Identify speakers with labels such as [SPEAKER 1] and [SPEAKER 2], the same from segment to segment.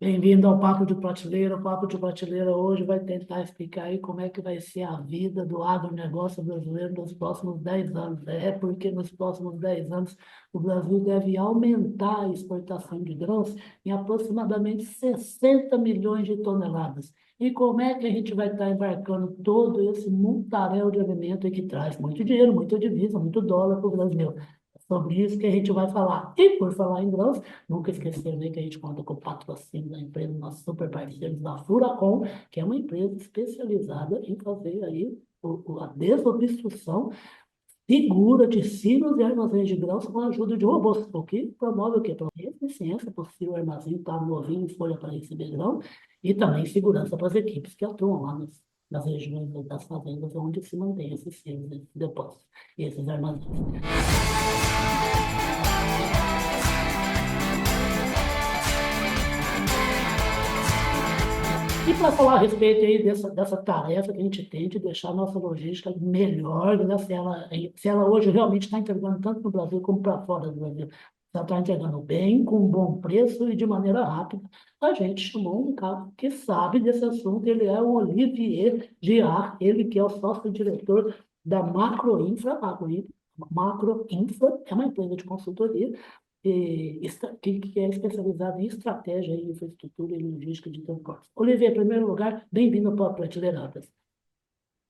[SPEAKER 1] Bem-vindo ao Papo de Prateleira. O Papo de Prateleira hoje vai tentar explicar aí como é que vai ser a vida do agronegócio brasileiro nos próximos 10 anos. É porque nos próximos 10 anos o Brasil deve aumentar a exportação de grãos em aproximadamente 60 milhões de toneladas. E como é que a gente vai estar embarcando todo esse montaréu de alimento que traz muito dinheiro, muita divisa, muito dólar para o Brasil? É sobre isso que a gente vai falar. E por falar em grãos, nunca esquecer né, que a gente conta com o patrocínio da empresa, nossos super parceiros da Furacom, que é uma empresa especializada em fazer aí a desobstrução segura de silos e armazéns de grãos com a ajuda de robôs, o que promove o quê? Promove eficiência para o silo armazém estar novinho em folha para receber grão e também segurança para as equipes que atuam lá nas regiões das fazendas onde se mantém esses silos, esses depósitos e esses armazéns. E para falar a respeito aí dessa tarefa que a gente tem de deixar a nossa logística melhor, né? Se ela hoje realmente está entregando tanto no Brasil como para fora do Brasil, se ela está entregando bem, com bom preço e de maneira rápida, a gente chamou um cara que sabe desse assunto, ele é o Olivier Girard, ele que é o sócio-diretor da Macroinfra é uma empresa de consultoria que é especializado em estratégia, em infraestrutura e logística de transportes. Olivier, em primeiro lugar, bem-vindo para a Prateleira Altas.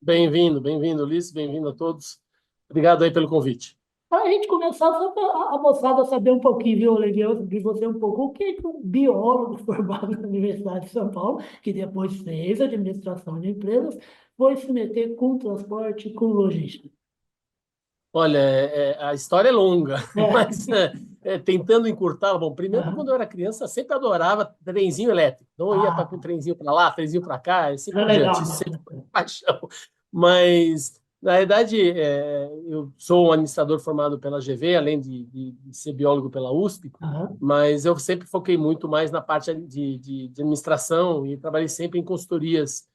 [SPEAKER 2] Bem-vindo, Ulisses, bem-vindo a todos. Obrigado aí pelo convite.
[SPEAKER 1] Para a gente começar, só para a moçada saber um pouquinho, viu, Olivier, de você um pouco, o que um biólogo formado na Universidade de São Paulo, que depois fez administração de empresas, foi se meter com transporte e com logística?
[SPEAKER 2] Olha, a história é longa,
[SPEAKER 1] É.
[SPEAKER 2] mas tentando encurtar, bom, primeiro, quando
[SPEAKER 1] Aham.
[SPEAKER 2] eu era criança, sempre adorava trenzinho elétrico. Não ia para um
[SPEAKER 1] Ah,
[SPEAKER 2] trenzinho para lá, trenzinho para cá, e assim
[SPEAKER 1] é
[SPEAKER 2] por
[SPEAKER 1] legal
[SPEAKER 2] diante. Isso sempre
[SPEAKER 1] mesmo.
[SPEAKER 2] foi paixão. Mas, na verdade, eu sou um administrador formado pela GV, além de ser biólogo pela USP,
[SPEAKER 1] Aham.
[SPEAKER 2] mas eu sempre foquei muito mais na parte de administração e trabalhei sempre em consultorias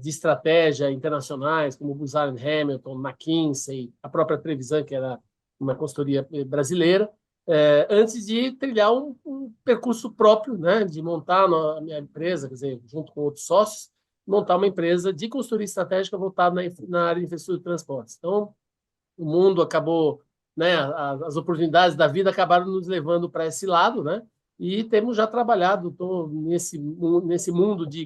[SPEAKER 2] de estratégia internacionais, como Booz Allen Hamilton, McKinsey, a própria Trevisan, que era uma consultoria brasileira, antes de trilhar um percurso próprio, né, de montar a minha empresa, quer dizer, junto com outros sócios, montar uma empresa de consultoria estratégica voltada na área de infraestrutura de transportes. Então, o mundo acabou, né, as oportunidades da vida acabaram nos levando para esse lado, né? E temos já trabalhado nesse mundo de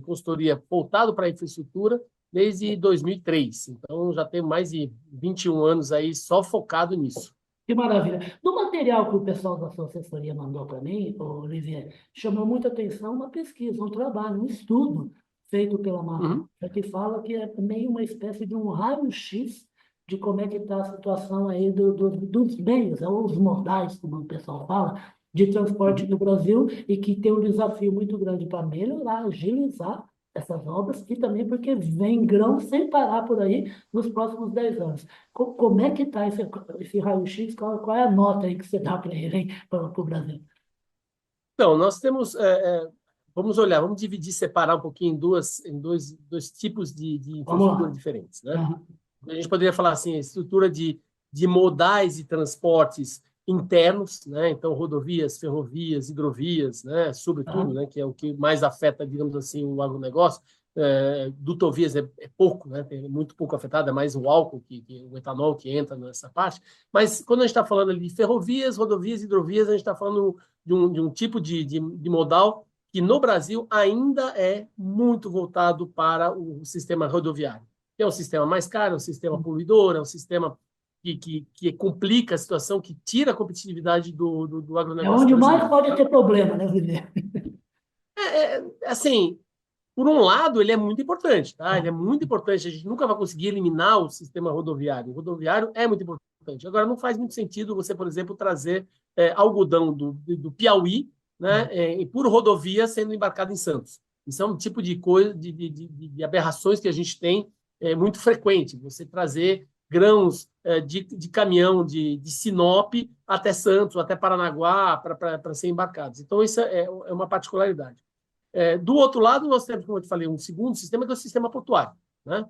[SPEAKER 2] consultoria voltado para a infraestrutura desde 2003. Então, já tenho mais de 21 anos aí só focado nisso.
[SPEAKER 1] Que maravilha. No material que o pessoal da sua assessoria mandou para mim, Olivier, chamou muita atenção uma pesquisa, um trabalho, um estudo feito pela Macro,
[SPEAKER 2] Uhum.
[SPEAKER 1] que fala que é meio uma espécie de um raio-x de como é que está a situação aí dos meios, ou os modais, como o pessoal fala, de transporte
[SPEAKER 2] Uhum.
[SPEAKER 1] no Brasil e que tem um desafio muito grande para melhorar, agilizar essas obras e também porque vem grão sem parar por aí nos próximos 10 anos. Como é que está esse raio-x? Qual é a nota aí que você dá para ele, para o Brasil?
[SPEAKER 2] Então, nós temos, vamos olhar, vamos dividir, separar um pouquinho em dois tipos de
[SPEAKER 1] Vamos
[SPEAKER 2] infraestrutura
[SPEAKER 1] lá.
[SPEAKER 2] diferentes, né?
[SPEAKER 1] Aham.
[SPEAKER 2] A gente poderia falar assim, a estrutura de modais de transportes internos, né? Então, rodovias, ferrovias, hidrovias, né? Sobretudo,
[SPEAKER 1] Aham.
[SPEAKER 2] né? Que é o que mais afeta, digamos assim, o agronegócio. Dutovias é pouco, né? Tem muito pouco afetado, é mais o álcool, o etanol que entra nessa parte. Mas quando a gente está falando ali de ferrovias, rodovias, hidrovias, a gente está falando de um tipo de modal que no Brasil ainda é muito voltado para o sistema rodoviário, que é um sistema mais caro, é um sistema poluidor, é um sistema que complica a situação, que tira a competitividade do
[SPEAKER 1] É
[SPEAKER 2] agronegócio
[SPEAKER 1] onde mais
[SPEAKER 2] brasileiro.
[SPEAKER 1] pode
[SPEAKER 2] Tá?
[SPEAKER 1] ter problema, né, Viver?
[SPEAKER 2] Assim, por um lado, ele é muito importante, tá? Ele é muito importante. A gente nunca vai conseguir eliminar o sistema rodoviário. O rodoviário é muito importante. Agora, não faz muito sentido você, por exemplo, trazer algodão do Piauí, né, por rodovia sendo embarcado em Santos. Isso é um tipo de coisa, de aberrações que a gente tem muito frequente. Você trazer grãos de caminhão de Sinop até Santos, até Paranaguá, para ser embarcados. Então, isso é uma particularidade. Do outro lado, nós temos, como eu te falei, um segundo sistema, que é o sistema portuário, né?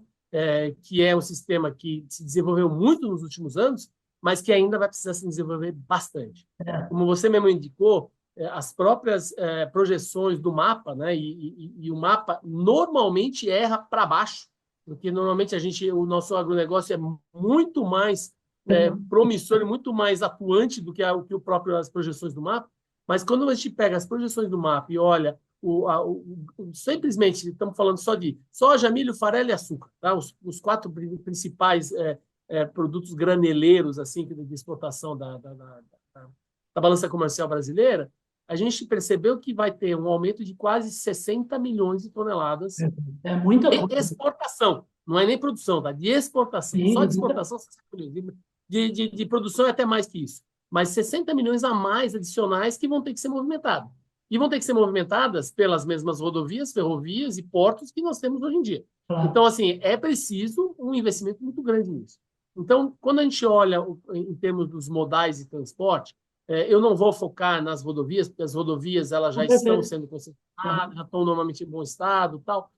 [SPEAKER 2] Que é um sistema que se desenvolveu muito nos últimos anos, mas que ainda vai precisar se desenvolver bastante.
[SPEAKER 1] É.
[SPEAKER 2] Como você mesmo indicou, as próprias projeções do mapa, né? E o mapa normalmente erra para baixo, porque normalmente o nosso agronegócio é muito mais promissor e muito mais atuante do que as projeções do mapa. Mas quando a gente pega as projeções do mapa e olha simplesmente estamos falando só de soja, milho, farelo e açúcar, tá? Os quatro principais produtos graneleiros assim de exportação da balança comercial brasileira, a gente percebeu que vai ter um aumento de quase 60 milhões de toneladas
[SPEAKER 1] É muita
[SPEAKER 2] de
[SPEAKER 1] coisa.
[SPEAKER 2] exportação, não é nem produção, tá? De exportação.
[SPEAKER 1] Sim,
[SPEAKER 2] Só de exportação, 60 milhões. De produção é até mais que isso. Mas 60 milhões a mais adicionais que vão ter que ser movimentados. E vão ter que ser movimentadas pelas mesmas rodovias, ferrovias e portos que nós temos hoje em dia.
[SPEAKER 1] claro.
[SPEAKER 2] Então, assim, é preciso um investimento muito grande nisso. Então, quando a gente olha em termos dos modais de transporte, eu não vou focar nas rodovias, porque as rodovias elas já estão sendo concessionadas, já estão normalmente em bom estado, tal.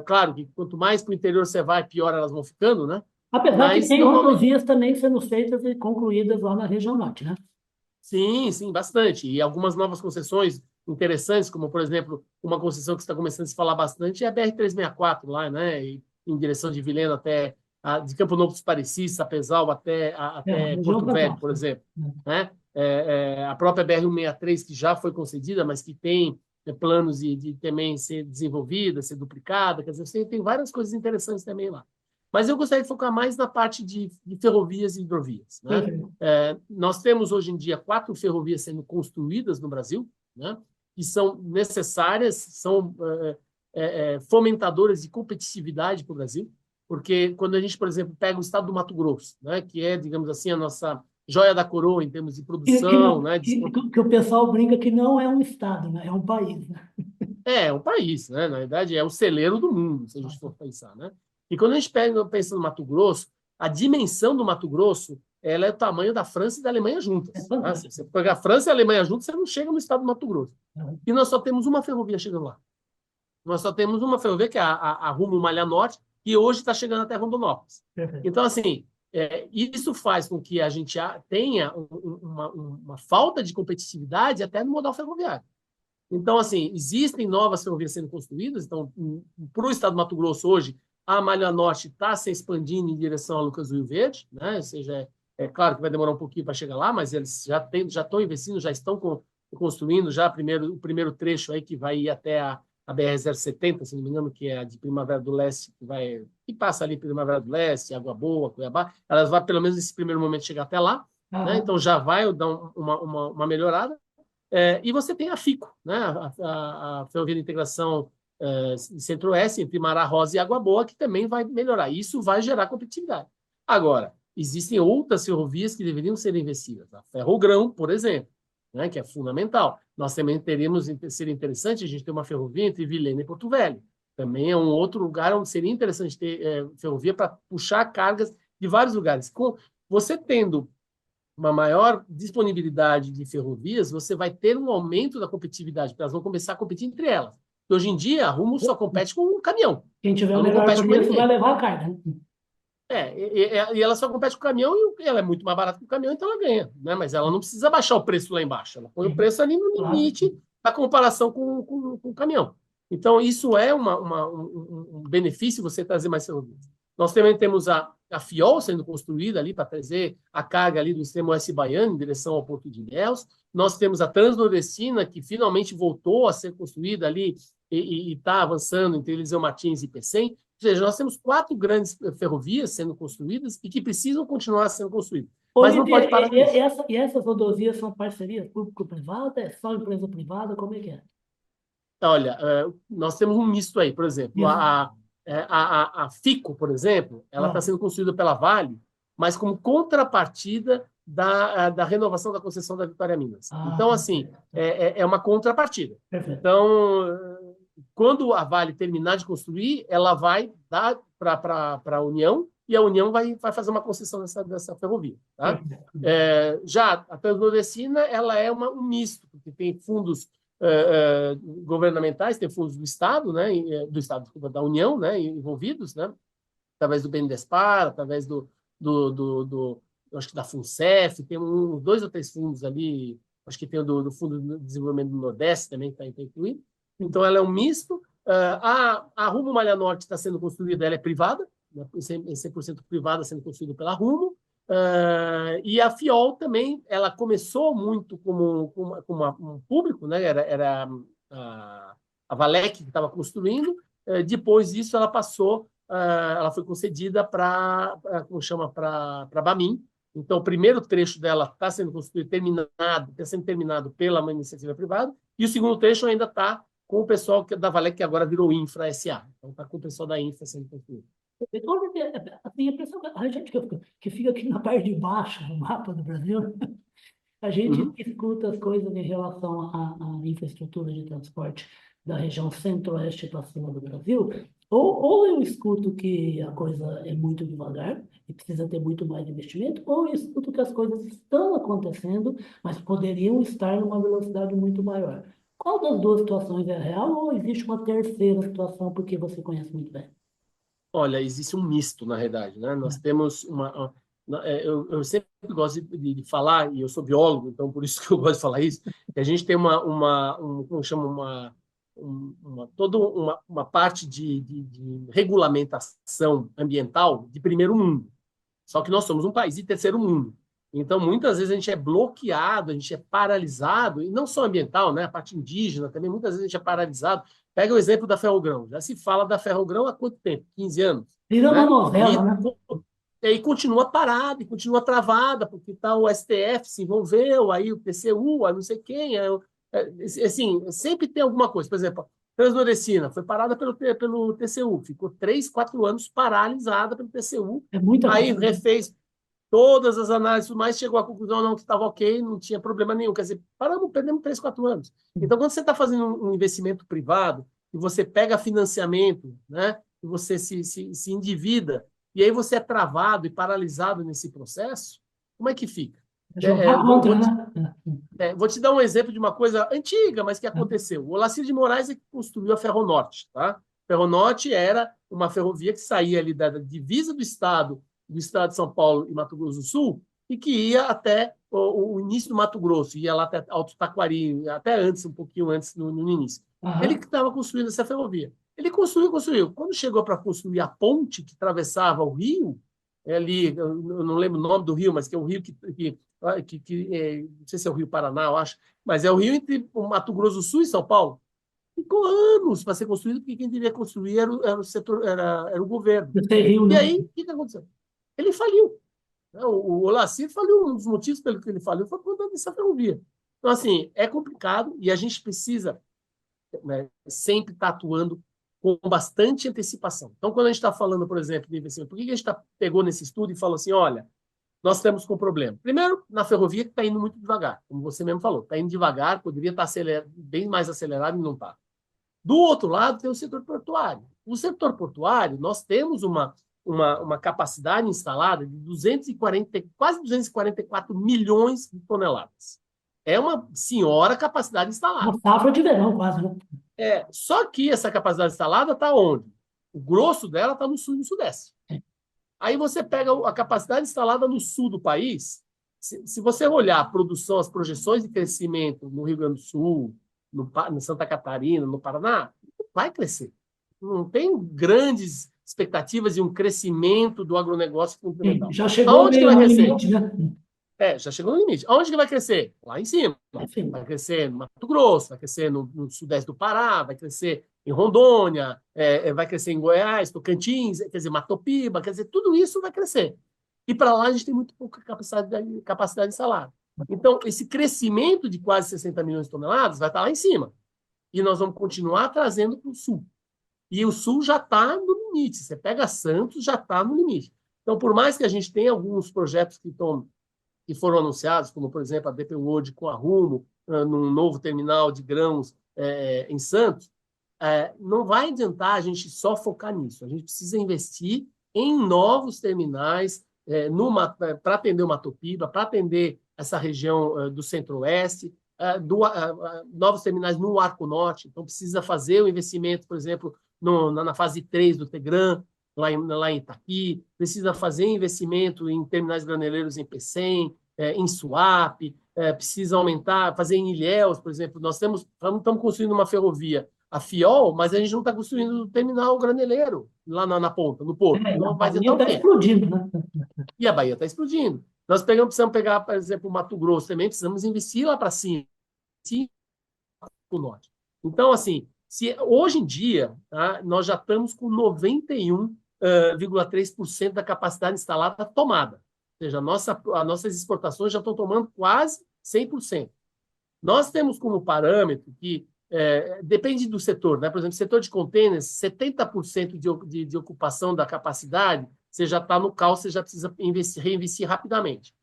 [SPEAKER 2] Claro que quanto mais para o interior você vai, pior elas vão ficando, né?
[SPEAKER 1] Apesar que
[SPEAKER 2] Mas
[SPEAKER 1] tem outras
[SPEAKER 2] normalmente
[SPEAKER 1] vias também sendo feitas e concluídas lá na região norte, né?
[SPEAKER 2] sim, sim, bastante. E algumas novas concessões interessantes, como, por exemplo, uma concessão que está começando a se falar bastante é a BR-364 lá, né? Em direção de Vilhena de Campo Novo dos Parecis, Sapezal
[SPEAKER 1] A
[SPEAKER 2] até
[SPEAKER 1] região
[SPEAKER 2] Porto Velho, por
[SPEAKER 1] fantástica.
[SPEAKER 2] exemplo, né? A própria BR-163, que já foi concedida, mas que tem planos de também ser desenvolvida, ser duplicada, quer dizer, você tem várias coisas interessantes também lá. Mas eu gostaria de focar mais na parte de ferrovias e hidrovias, né?
[SPEAKER 1] Perfeito.
[SPEAKER 2] Nós temos hoje em dia 4 ferrovias sendo construídas no Brasil, né, que são necessárias, são fomentadoras de competitividade para o Brasil, porque quando a gente, por exemplo, pega o estado do Mato Grosso, né, que é, digamos assim, a nossa joia da coroa em termos de produção, né,
[SPEAKER 1] Que o pessoal brinca que não é um estado, né? É um país, né?
[SPEAKER 2] é um país, né? Na verdade, é o celeiro do mundo, se a gente for pensar, né? E quando a gente pensa no Mato Grosso, a dimensão do Mato Grosso ela é o tamanho da França e da Alemanha
[SPEAKER 1] É
[SPEAKER 2] juntas. Tá? Se
[SPEAKER 1] fantástico.
[SPEAKER 2] você pegar a França e a Alemanha juntas, você não chega no estado do Mato Grosso.
[SPEAKER 1] Uhum.
[SPEAKER 2] E nós só temos uma ferrovia chegando lá. Nós só temos uma ferrovia, que é a Rumo Malha Norte, que hoje está chegando até Rondonópolis.
[SPEAKER 1] Perfeito.
[SPEAKER 2] Então, assim, isso faz com que a gente tenha uma falta de competitividade até no modal ferroviário. Então, assim, existem novas ferrovias sendo construídas. Então, para o estado do Mato Grosso, hoje, a Malha Norte está se expandindo em direção a Lucas do Rio Verde, né? Ou seja, claro que vai demorar um pouquinho para chegar lá, mas eles já estão investindo, já estão construindo já o primeiro trecho aí que vai ir até a BR-070, se não me engano, que é a de Primavera do Leste, que passa ali Primavera do Leste, Água Boa, Cuiabá. Elas vão, pelo menos nesse primeiro momento, chegar até lá, né? Então, já vai dar uma melhorada. E você tem a FICO, né? a Ferrovia de Integração Centro-Oeste, entre Mará Rosa e Água Boa, que também vai melhorar. Isso vai gerar competitividade. Agora, existem outras ferrovias que deveriam ser investidas. A Ferrogrão, por exemplo, né? Que é fundamental. Nós também seria interessante a gente ter uma ferrovia entre Vilhena e Porto Velho. Também é um outro lugar onde seria interessante ter ferrovia para puxar cargas de vários lugares. Você tendo uma maior disponibilidade de ferrovias, você vai ter um aumento da competitividade, porque elas vão começar a competir entre elas. Hoje em dia, a Rumo só compete com um caminhão.
[SPEAKER 1] Quem tiver o
[SPEAKER 2] Ela não
[SPEAKER 1] melhor
[SPEAKER 2] compete com mais
[SPEAKER 1] preço vai
[SPEAKER 2] ninguém.
[SPEAKER 1] levar a carga, né?
[SPEAKER 2] E ela só compete com o caminhão e ela é muito mais barata que o caminhão, então ela ganha. Né? Mas ela não precisa baixar o preço lá embaixo. Ela põe o preço ali no
[SPEAKER 1] Claro.
[SPEAKER 2] limite da comparação com o caminhão. Então, isso é um benefício você trazer mais ferrovias. Nós também temos a FIOL sendo construída ali para trazer a carga ali do extremo oeste baiano em direção ao Porto de Ilhéus. Nós temos a Transnordestina, que finalmente voltou a ser construída ali e está avançando entre Eliseu Martins e Pecém. Ou seja, nós temos 4 grandes ferrovias sendo construídas e que precisam continuar sendo construídas. Mas não pode parar nisso.
[SPEAKER 1] Essas rodovias são parcerias público-privada? É só empresa privada? Como é que é?
[SPEAKER 2] Olha, nós temos um misto aí, por exemplo,
[SPEAKER 1] Isso.
[SPEAKER 2] a FICO, por exemplo, ela está
[SPEAKER 1] Ah,
[SPEAKER 2] sendo construída pela Vale, mas como contrapartida da renovação da concessão da Vitória Minas. Então, assim, é uma contrapartida.
[SPEAKER 1] perfeito.
[SPEAKER 2] Então, quando a Vale terminar de construir, ela vai dar para a União e a União vai fazer uma concessão dessa ferrovia. Tá?
[SPEAKER 1] Perfeito.
[SPEAKER 2] Já a Transnordestina, ela é um misto, porque tem fundos governamentais, tem fundos do Estado, né, do Estado, da União, né, envolvidos, né, através do BNDESPAR, através do acho que da FUNCEF, tem 2 ou 3 fundos ali acho que tem o do Fundo de Desenvolvimento do Nordeste também, que está incluído. Então, ela é um misto. A Rumo Malha Norte está sendo construída, ela é privada, né, 100% privada, sendo construída pela Rumo. E a FIOL também, ela começou muito como um público, né? Era a Valec que estava construindo. Depois disso, ela passou, ela foi concedida como chama, para a Bamin. Então, o primeiro trecho dela está sendo construído, está sendo terminado pela uma iniciativa privada, e o segundo trecho ainda está com o pessoal da Valec, que agora virou Infra SA. Então, está com o pessoal da Infra sendo construído.
[SPEAKER 1] Então, assim, a pessoa, a gente que fica aqui na parte de baixo do mapa do Brasil, a gente escuta as coisas em relação à infraestrutura de transporte da região centro-oeste para cima do Brasil, ou eu escuto que a coisa é muito devagar e precisa ter muito mais investimento, ou eu escuto que as coisas estão acontecendo, mas poderiam estar numa velocidade muito maior. Qual das duas situações é real, ou existe uma terceira situação, porque você conhece muito bem?
[SPEAKER 2] Olha, existe um misto, na realidade, né? Nós temos eu sempre gosto de falar, e eu sou biólogo, então por isso que eu gosto de falar isso, que a gente tem como chama, toda uma parte de regulamentação ambiental de primeiro mundo. Só que nós somos um país de terceiro mundo. Então, muitas vezes a gente é bloqueado, a gente é paralisado, e não só ambiental, né? A parte indígena também, muitas vezes a gente é paralisado. Pega o exemplo da Ferrogrão. Já se fala da Ferrogrão há quanto tempo? 15 anos,
[SPEAKER 1] Vira uma
[SPEAKER 2] né?
[SPEAKER 1] novela, né?
[SPEAKER 2] E continua parada, e continua travada, porque tá, o STF se envolveu, aí o TCU, aí não sei quem. Assim, sempre tem alguma coisa. Por exemplo, Transnordestina foi parada pelo TCU, ficou 3, 4 anos paralisada pelo TCU,
[SPEAKER 1] É muita
[SPEAKER 2] aí
[SPEAKER 1] coisa.
[SPEAKER 2] refez todas as análises, mas chegou à conclusão não, que estava ok, não tinha problema nenhum. Quer dizer, perdemos 3, 4 anos. Então, quando você está fazendo um investimento privado e você pega financiamento, né, e você se endivida, e aí você é travado e paralisado nesse processo, como é que fica?
[SPEAKER 1] Jogar
[SPEAKER 2] Eu
[SPEAKER 1] contra, né?
[SPEAKER 2] vou te dar um exemplo de uma coisa antiga, mas que aconteceu. O Olacir de Moraes é que construiu a Ferronorte. Tá? A Ferronorte era uma ferrovia que saía ali da divisa do estado de São Paulo e Mato Grosso do Sul, e que ia até o início do Mato Grosso, ia lá até Alto Taquari, até antes, um pouquinho antes, no início. Ele que
[SPEAKER 1] Aham.
[SPEAKER 2] estava construindo essa ferrovia. Ele construiu. Quando chegou para construir a ponte que atravessava o rio, ali, eu não lembro o nome do rio, mas que é o rio não sei se é o Rio Paraná, eu acho, mas é o rio entre o Mato Grosso do Sul e São Paulo. Ficou anos para ser construído, porque quem deveria construir era o setor, era o governo.
[SPEAKER 1] Você riu,
[SPEAKER 2] E
[SPEAKER 1] né?
[SPEAKER 2] aí, o que aconteceu? Ele faliu. Né? O Olacir faliu, um dos motivos pelo que ele faliu foi por conta dessa ferrovia. Então, assim, é complicado e a gente precisa, né, sempre estar atuando com bastante antecipação. Então, quando a gente está falando, por exemplo, de investimento, por que a gente pegou nesse estudo e falou assim, olha, nós temos com problema. Primeiro, na ferrovia, que está indo muito devagar, como você mesmo falou. Está indo devagar, poderia estar bem mais acelerado e não está. Do outro lado, tem o setor portuário. O setor portuário, nós temos uma capacidade instalada de 240, quase 244 milhões de toneladas. É uma senhora capacidade
[SPEAKER 1] Uma
[SPEAKER 2] instalada.
[SPEAKER 1] safra de verão, quase, né?
[SPEAKER 2] Só que essa capacidade instalada está onde? O grosso dela está no sul e no sudeste. Aí você pega a capacidade instalada no sul do país. Se você olhar a produção, as projeções de crescimento no Rio Grande do Sul, no Santa Catarina, no Paraná, vai crescer. Não tem grandes expectativas de um crescimento do agronegócio
[SPEAKER 1] Sim,
[SPEAKER 2] continental.
[SPEAKER 1] já chegou
[SPEAKER 2] Aonde que
[SPEAKER 1] meio
[SPEAKER 2] vai
[SPEAKER 1] no
[SPEAKER 2] crescer?
[SPEAKER 1] limite, né?
[SPEAKER 2] Já chegou no limite. Aonde que vai crescer? Lá em cima.
[SPEAKER 1] Enfim,
[SPEAKER 2] Vai crescer no Mato Grosso, vai crescer no sudeste do Pará, vai crescer em Rondônia, vai crescer em Goiás, Tocantins, quer dizer, Matopiba, quer dizer, tudo isso vai crescer. E para lá a gente tem muito pouca capacidade instalada. Então, esse crescimento de quase 60 milhões de toneladas vai estar lá em cima. E nós vamos continuar trazendo para o sul. E o sul já está no limite. Você pega Santos, já está no limite. Então, por mais que a gente tenha alguns projetos que foram anunciados, como, por exemplo, a DP World com a Rumo, num novo terminal de grãos em Santos, não vai adiantar a gente só focar nisso. A gente precisa investir em novos terminais para atender o Matopiba, para atender essa região do Centro-Oeste, novos terminais no Arco Norte. Então, precisa fazer o investimento, por exemplo, na fase 3 do Tegran, lá em Itaqui, precisa fazer investimento em terminais graneleiros em Pecém, em swap, precisa aumentar, fazer em Ilhéus, por exemplo. Nós estamos construindo uma ferrovia, a Fiol, mas a gente não está construindo o terminal graneleiro lá na ponta, no porto.
[SPEAKER 1] É, a
[SPEAKER 2] Então vai adiantar
[SPEAKER 1] Bahia
[SPEAKER 2] o
[SPEAKER 1] está
[SPEAKER 2] quê?
[SPEAKER 1] explodindo, né?
[SPEAKER 2] E a Bahia está explodindo. Precisamos pegar, por exemplo, o Mato Grosso também, precisamos investir lá para cima, para o norte. Então, assim, se hoje em dia, tá, nós já estamos com 91,3% da capacidade instalada tomada. Ou seja, as nossas exportações já estão tomando quase 100%. Nós temos como parâmetro que depende do setor, né? Por exemplo, setor de contêineres, 70% de ocupação da capacidade, você já está no cal, você já precisa reinvestir rapidamente.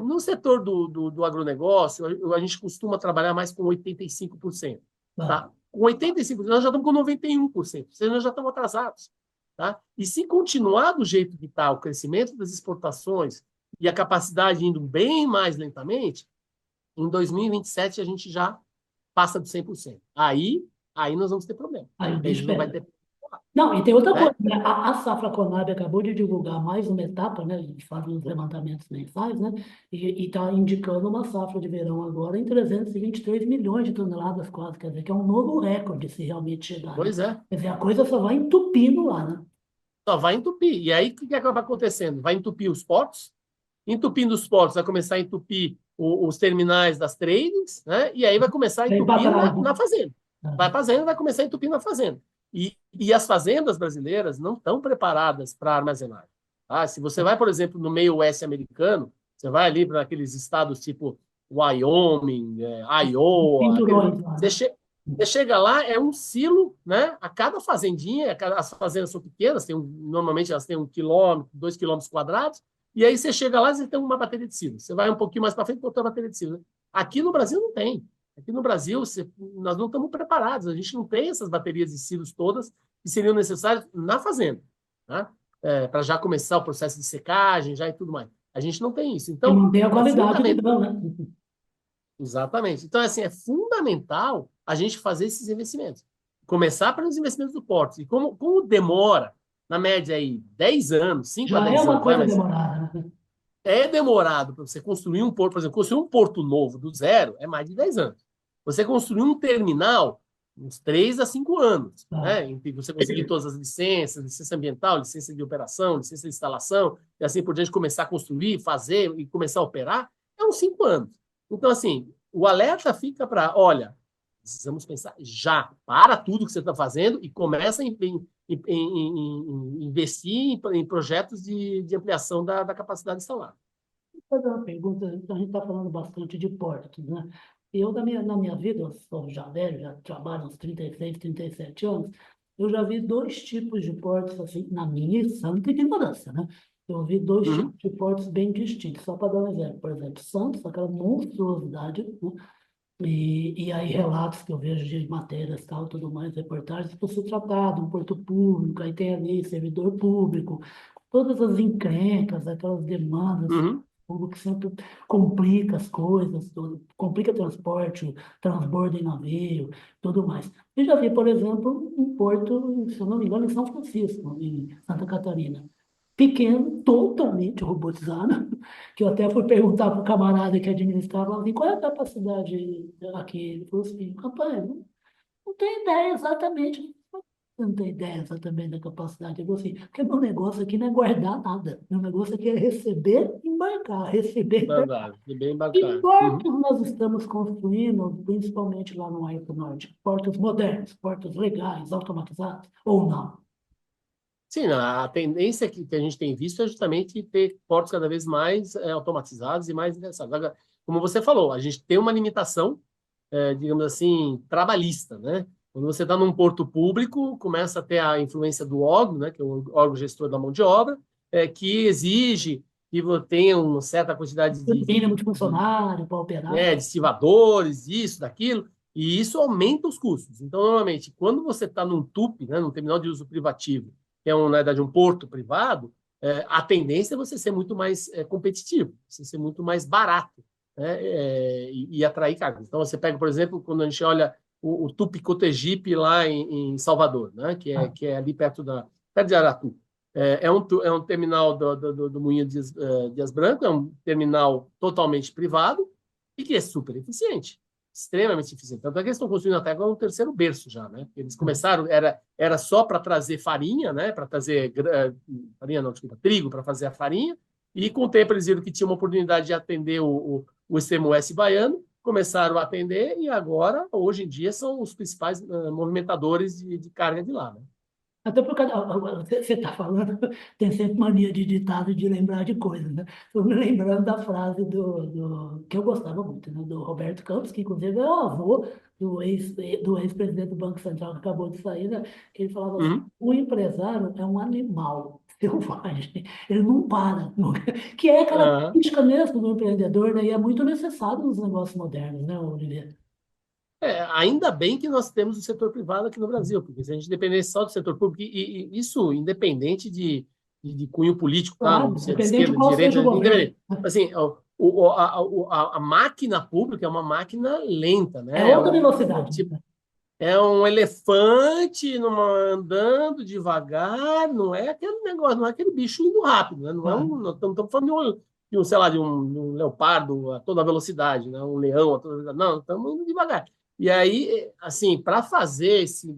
[SPEAKER 2] No setor do agronegócio, a gente costuma trabalhar mais com 85%.
[SPEAKER 1] Tá.
[SPEAKER 2] Tá? Com 85%, nós já estamos com 91%, ou seja, nós já estamos atrasados. Tá? E se continuar do jeito que está o crescimento das exportações e a capacidade indo bem mais lentamente, em 2027 a gente já passa de 100%. Aí nós vamos ter problema.
[SPEAKER 1] Aí o
[SPEAKER 2] Aí a
[SPEAKER 1] bicho
[SPEAKER 2] gente não vai
[SPEAKER 1] pega.
[SPEAKER 2] ter,
[SPEAKER 1] Não, e tem outra
[SPEAKER 2] né?
[SPEAKER 1] coisa, né? A Safra Conab acabou de divulgar mais uma etapa, né? A gente faz os levantamentos mensais, né? E está indicando uma safra de verão agora em 323 milhões de toneladas quase, quer dizer, que é um novo recorde se realmente chegar, né?
[SPEAKER 2] Pois é.
[SPEAKER 1] Quer dizer, a coisa só vai entupindo lá, né?
[SPEAKER 2] Só vai entupir. E aí, o que acaba acontecendo? Vai entupir os portos. Entupindo os portos, vai começar a entupir os terminais das tradings, né? E aí vai começar a
[SPEAKER 1] Vem para
[SPEAKER 2] entupir
[SPEAKER 1] trás,
[SPEAKER 2] na
[SPEAKER 1] né?
[SPEAKER 2] fazenda. Vai fazenda, vai começar a entupir na fazenda. E as fazendas brasileiras não estão preparadas para armazenar. Tá? Se você vai, por exemplo, no meio oeste americano, você vai ali para aqueles estados tipo Wyoming, Iowa,
[SPEAKER 1] Pinturões lá, né?
[SPEAKER 2] você chega lá, é um silo, né? A cada fazendinha, as fazendas são pequenas, normalmente elas têm 1 quilômetro, 2 quilômetros quadrados, e aí você chega lá e você tem uma bateria de silos. Você vai um pouquinho mais para frente e tem outra bateria de silos. Aqui no Brasil não tem. Aqui no Brasil, nós não estamos preparados. A gente não tem essas baterias de silos todas que seriam necessárias na fazenda, tá? Para já começar o processo de secagem, já e tudo mais. A gente não tem isso.
[SPEAKER 1] E
[SPEAKER 2] Então,
[SPEAKER 1] manter a
[SPEAKER 2] é
[SPEAKER 1] qualidade do
[SPEAKER 2] fundamental.
[SPEAKER 1] grão, né?
[SPEAKER 2] Exatamente. Então, assim, é fundamental a gente fazer esses investimentos. Começar pelos investimentos do porto. E como demora, na média, aí, 10 anos, 5 a
[SPEAKER 1] Já é
[SPEAKER 2] 10
[SPEAKER 1] uma
[SPEAKER 2] anos, vai,
[SPEAKER 1] coisa
[SPEAKER 2] mas
[SPEAKER 1] demorada, né?
[SPEAKER 2] é demorado para você construir um porto, por exemplo, construir um porto novo do zero é mais de 10 anos. Você construir um terminal, uns 3 a 5 anos,
[SPEAKER 1] Tá.
[SPEAKER 2] né? E você conseguir todas as licenças, licença ambiental, licença de operação, licença de instalação, e assim por diante, começar a construir, fazer e começar a operar, é uns 5 anos. Então, assim, o alerta fica para, olha, precisamos pensar já, para tudo que você está fazendo e começa em investir em projetos de ampliação da capacidade instalada.
[SPEAKER 1] Vou fazer uma pergunta, a gente está falando bastante de portos, né? Eu, na minha vida, eu sou já velho, já trabalho uns 36, 37 anos, eu já vi dois tipos de portos, assim, na minha santa ignorância, né? Eu vi dois tipos
[SPEAKER 2] Uhum,
[SPEAKER 1] de portos bem distintos, só para dar um exemplo. Por exemplo, Santos, aquela monstruosidade, né? E aí relatos que eu vejo de matérias, tal, tudo mais, reportagens, fosse tratado, um porto público, aí tem ali servidor público, todas as encrencas, aquelas demandas,
[SPEAKER 2] uhum.
[SPEAKER 1] o público sempre complica as coisas, tudo, complica transporte, transbordo em navio, tudo mais. Eu já vi, por exemplo, um porto, se eu não me engano, em São Francisco, em Santa Catarina, pequeno, totalmente robotizado, que eu até fui perguntar para o camarada que administrava, assim, qual é a capacidade aqui? Ele falou assim, rapaz, não tenho ideia exatamente. Eu não tenho ideia exatamente da capacidade. Eu falei assim, porque meu negócio aqui não é guardar nada. Meu negócio aqui é receber e embarcar, receber e embarcar.
[SPEAKER 2] Verdade, é bem
[SPEAKER 1] E
[SPEAKER 2] bacana. Uhum.
[SPEAKER 1] portos nós estamos construindo, principalmente lá no Arco Norte, portos modernos, portos legais, automatizados, ou não?
[SPEAKER 2] Sim, a tendência que a gente tem visto é justamente ter portos cada vez mais automatizados e mais engraçados. Agora, como você falou, a gente tem uma limitação, digamos assim, trabalhista, né? Quando você está num porto público, começa a ter a influência do órgão, né, que é o órgão gestor da mão de obra, que exige que você tenha uma certa quantidade
[SPEAKER 1] Mínimo de funcionário para operar.
[SPEAKER 2] de estivadores, isso, daquilo, e isso aumenta os custos. Então, normalmente, quando você está num TUP, né, num terminal de uso privativo, que é, na verdade, um porto privado, a tendência é você ser muito mais competitivo, você ser muito mais barato, né, e atrair cargas. Então, você pega, por exemplo, quando a gente olha o TUP Cotegipe lá em Salvador, né, que é ali perto de Aratu. É um terminal do Moinho Dias Branco, é um terminal totalmente privado e que é super eficiente, extremamente eficiente. Tanto é que eles estão construindo até agora um terceiro berço já, né? Eles começaram, era só para trazer farinha, né? Para trazer farinha, não, desculpa, trigo para fazer a farinha, e com o tempo eles viram que tinha uma oportunidade de atender o extremo oeste baiano, começaram a atender e agora, hoje em dia, são os principais movimentadores de carga de lá, né?
[SPEAKER 1] Até porque você está falando, tem sempre mania de ditado de lembrar de coisas, né? Estou me lembrando da frase que eu gostava muito, né? Do Roberto Campos, que inclusive é o avô do ex-presidente do Banco Central que acabou de sair, né? Que ele falava assim:
[SPEAKER 2] Uhum.
[SPEAKER 1] o empresário é um animal selvagem, ele não para, que é
[SPEAKER 2] Aham.
[SPEAKER 1] característica mesmo do empreendedor, né? E é muito necessário nos negócios modernos, né, Oliveira?
[SPEAKER 2] Ainda bem que nós temos o setor privado aqui no Brasil, porque se a gente dependesse só do setor público, e isso independente de cunho político, tá?
[SPEAKER 1] Claro,
[SPEAKER 2] Não ser de
[SPEAKER 1] independente de
[SPEAKER 2] esquerda, de
[SPEAKER 1] qual seja
[SPEAKER 2] direita,
[SPEAKER 1] o governo.
[SPEAKER 2] independente. Assim, a máquina pública é uma máquina lenta,
[SPEAKER 1] É
[SPEAKER 2] né?
[SPEAKER 1] outra velocidade.
[SPEAKER 2] Tipo, é um elefante andando devagar, não é aquele negócio, não é aquele bicho indo rápido, né? Não é
[SPEAKER 1] Claro.
[SPEAKER 2] não estamos falando sei lá, de um leopardo a toda velocidade, né? Um leão a toda velocidade. Não, estamos indo devagar. E aí, assim, para fazer esse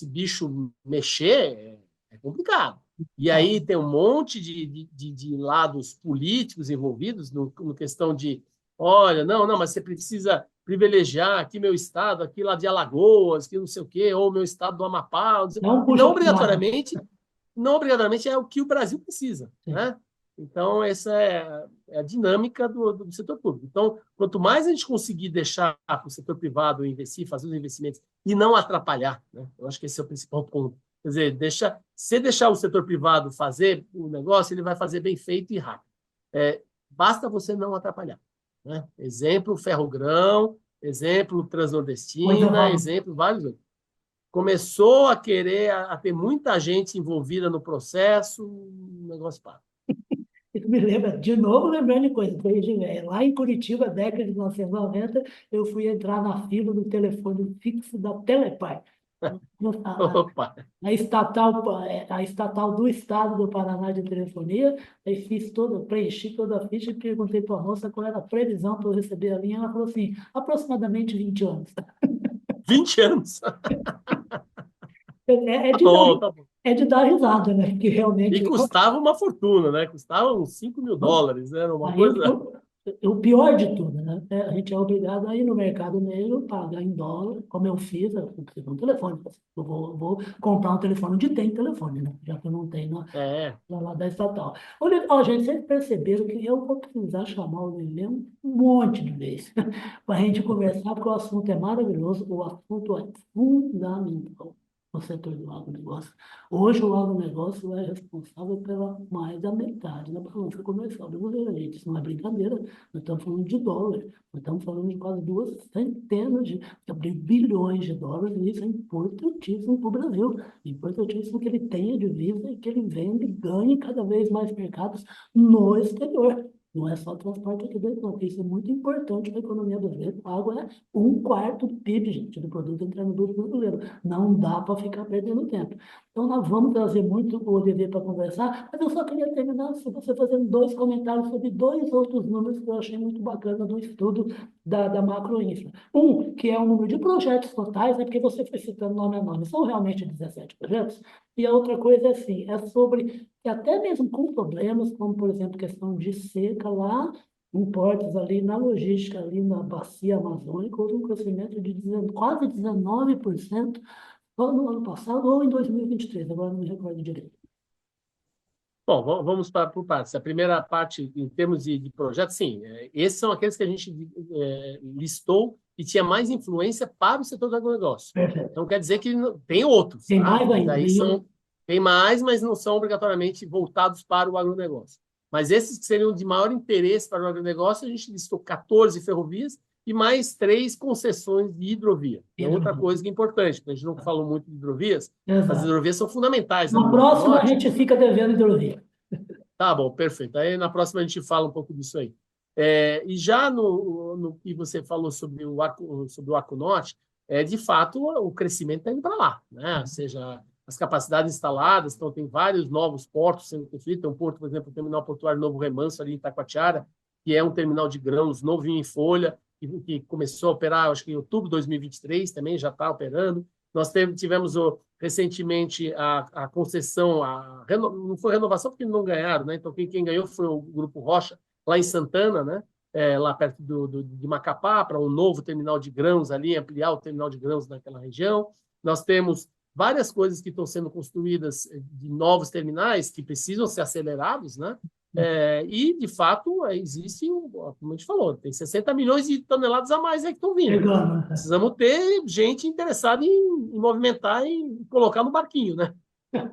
[SPEAKER 2] bicho mexer, é complicado. E aí tem um monte de lados políticos envolvidos no questão de, olha, não, mas você precisa privilegiar aqui meu estado, aqui lá de Alagoas, que não sei o quê, ou meu estado do Amapá,
[SPEAKER 1] Não
[SPEAKER 2] e
[SPEAKER 1] puxa para o lado.
[SPEAKER 2] não obrigatoriamente é o que o Brasil precisa,
[SPEAKER 1] Sim.
[SPEAKER 2] né? Então, essa é a dinâmica do setor público. Então, quanto mais a gente conseguir deixar para o setor privado investir, fazer os investimentos e não atrapalhar, né? Eu acho que esse é o principal ponto. Quer dizer, se deixar o setor privado fazer o negócio, ele vai fazer bem feito e rápido. Basta você não atrapalhar, né? Exemplo, Ferrogrão, exemplo,
[SPEAKER 1] Coisa
[SPEAKER 2] Transnordestina,
[SPEAKER 1] nova.
[SPEAKER 2] exemplo, vários outros. Começou a querer a ter muita gente envolvida no processo, o negócio para.
[SPEAKER 1] Isso me lembra, de novo, lembrando de coisa. Lá em Curitiba, década de 1990, eu fui entrar na fila do telefone fixo da Telepar. A,
[SPEAKER 2] Opa!
[SPEAKER 1] a estatal do estado do Paraná de telefonia, aí preenchi toda a ficha e perguntei para a moça qual era a previsão para eu receber a linha. Ela falou assim, aproximadamente 20 anos.
[SPEAKER 2] 20 anos.
[SPEAKER 1] É, é
[SPEAKER 2] Tá
[SPEAKER 1] de dar,
[SPEAKER 2] bom, tá bom.
[SPEAKER 1] é de dar risada, né? Porque
[SPEAKER 2] E
[SPEAKER 1] realmente
[SPEAKER 2] custava uma fortuna, né? Custava uns $5.000, né? Era uma
[SPEAKER 1] aí
[SPEAKER 2] coisa.
[SPEAKER 1] o pior de tudo, né? A gente é obrigado a ir no mercado negro, pagar em dólar, como eu fiz, eu preciso de um telefone. Vou comprar um telefone onde tem telefone, né? Já que eu não tenho
[SPEAKER 2] É.
[SPEAKER 1] lá da estatal. Olha, ó, gente, vocês perceberam que eu vou precisar chamar o Lelê um monte de vezes para a gente conversar, porque o assunto é maravilhoso, o assunto é fundamental no setor do agronegócio. Hoje, o agronegócio é responsável pela mais da metade da balança comercial do governo. Gente, isso não é brincadeira, nós estamos falando de dólar, nós estamos falando de quase 2 centenas de bilhões de dólares, e isso é importantíssimo para o Brasil. É importantíssimo que ele tenha divisa e que ele venda e ganhe cada vez mais mercados no exterior. Não é só transporte aqui dentro, não, porque isso é muito importante para a economia brasileira. A água é 1/4 do PIB, gente, do produto interno bruto brasileiro. Não dá para ficar perdendo tempo. Então, nós vamos trazer muito o Olivier para conversar, mas eu só queria terminar se você fazendo 2 comentários sobre 2 outros números que eu achei muito bacana do estudo da Macroinfra. Um, que é o número de projetos totais, né, porque você foi citando nome a nome, são realmente 17 projetos. E a outra coisa é assim, é sobre que até mesmo com problemas, como por exemplo questão de seca lá, em portos ali na logística, ali na bacia amazônica, houve um crescimento de quase 19% ou no ano passado ou em 2023, agora não me recordo direito.
[SPEAKER 2] Bom, vamos por partes. A primeira parte, em termos de projetos, sim, esses são aqueles que a gente listou e tinha mais influência para o setor do agronegócio.
[SPEAKER 1] Perfeito.
[SPEAKER 2] Então, quer dizer que tem outros,
[SPEAKER 1] Tem
[SPEAKER 2] tá?
[SPEAKER 1] mais
[SPEAKER 2] E
[SPEAKER 1] ainda.
[SPEAKER 2] daí tem mais, mas não são obrigatoriamente voltados para o agronegócio. Mas esses que seriam de maior interesse para o agronegócio, a gente listou 14 ferrovias e mais 3 concessões de hidrovia. É outra coisa que é importante, porque a gente não falou muito de hidrovias, as
[SPEAKER 1] Exato.
[SPEAKER 2] hidrovias são fundamentais ali
[SPEAKER 1] Na
[SPEAKER 2] no Arco
[SPEAKER 1] próxima, a
[SPEAKER 2] Norte.
[SPEAKER 1] gente fica devendo hidrovia.
[SPEAKER 2] Tá bom, perfeito. Aí na próxima a gente fala um pouco disso aí. E já no que você falou sobre o Arco Norte, de fato o crescimento está indo para lá, né? Ou seja, as capacidades instaladas, então tem vários novos portos sendo construídos. Tem um porto, por exemplo, o Terminal Portuário Novo Remanso, ali em Itacoatiara, que é um terminal de grãos novinho em folha, que começou a operar, acho que em outubro de 2023, também já está operando. Nós tivemos recentemente a concessão, não foi renovação porque não ganharam, né? Então quem ganhou foi o Grupo Rocha, lá em Santana, né? Lá perto de Macapá, para um novo terminal de grãos ali, ampliar o terminal de grãos naquela região. Nós temos várias coisas que estão sendo construídas de novos terminais que precisam ser acelerados, né? E, de fato, existe, como a gente falou, tem 60 milhões de toneladas a mais aí que estão vindo.
[SPEAKER 1] Chegando, né?
[SPEAKER 2] Precisamos ter gente interessada em movimentar e colocar no barquinho, né?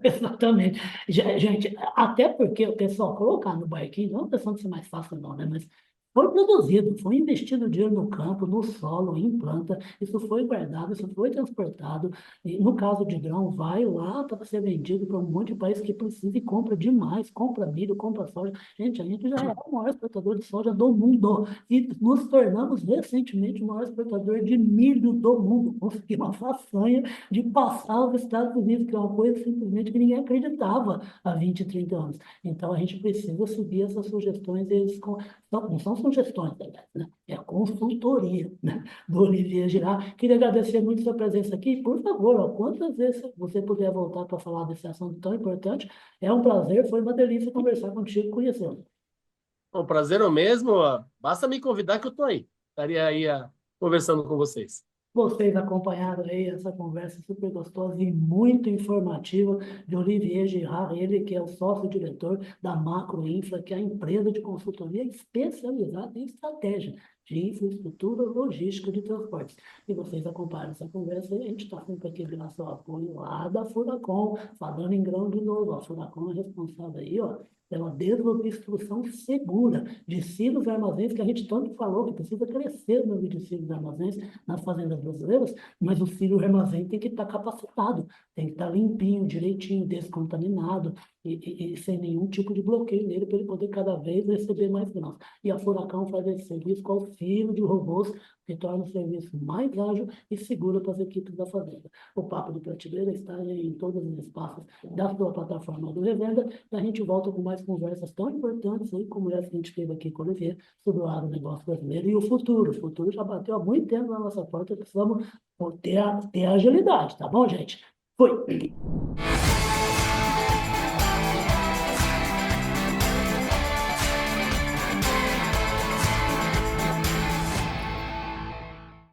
[SPEAKER 1] Exatamente. Gente, até porque o pessoal colocar no barquinho, não é uma questão de ser mais fácil, não, né? Mas foi produzido, foi investido dinheiro no campo, no solo, em planta, isso foi guardado, isso foi transportado. E no caso de grão, vai lá para ser vendido para um monte de país que precisa e compra demais, compra milho, compra soja. Gente, a gente já é o maior exportador de soja do mundo e nos tornamos recentemente o maior exportador de milho do mundo. Conseguimos uma façanha de passar os Estados Unidos, que é uma coisa simplesmente que ninguém acreditava há 20, 30 anos. Então, a gente precisa subir essas sugestões, eles não são sugestões, né? É a consultoria, né, do Olivier Girard. Queria agradecer muito a sua presença aqui. Por favor, ó, quantas vezes você puder voltar para falar desse assunto tão importante, é um prazer, foi uma delícia conversar contigo, conhecê-lo.
[SPEAKER 2] Um prazer é o mesmo. Basta me convidar que eu estou aí. Estaria aí conversando com vocês.
[SPEAKER 1] Vocês acompanharam aí essa conversa super gostosa e muito informativa de Olivier Girard, ele que é o sócio-diretor da Macro Infra, que é a empresa de consultoria especializada em estratégia de infraestrutura logística de transportes. E vocês acompanharam essa conversa e a gente está sempre aqui graças ao apoio lá da Furacom, falando em grão de novo. A Furacom é responsável aí, ó, pela desobstrução segura de silos e armazéns, que a gente tanto falou que precisa crescer o número de silos e armazéns nas fazendas brasileiras, mas o silo e armazém tem que estar capacitado, tem que estar limpinho, direitinho, descontaminado e sem nenhum tipo de bloqueio nele para ele poder cada vez receber mais grãos. E a Furacão faz esse serviço com auxílio de robôs que torna o serviço mais ágil e seguro para as equipes da fazenda. O Papo de Prateleira está em todos os espaços da sua plataforma do Revenda e a gente volta com mais conversas tão importantes aí como essa que a gente teve aqui com o Olivier sobre o agronegócio brasileiro e o futuro. O futuro já bateu há muito tempo na nossa porta, precisamos ter agilidade, tá bom, gente? Fui!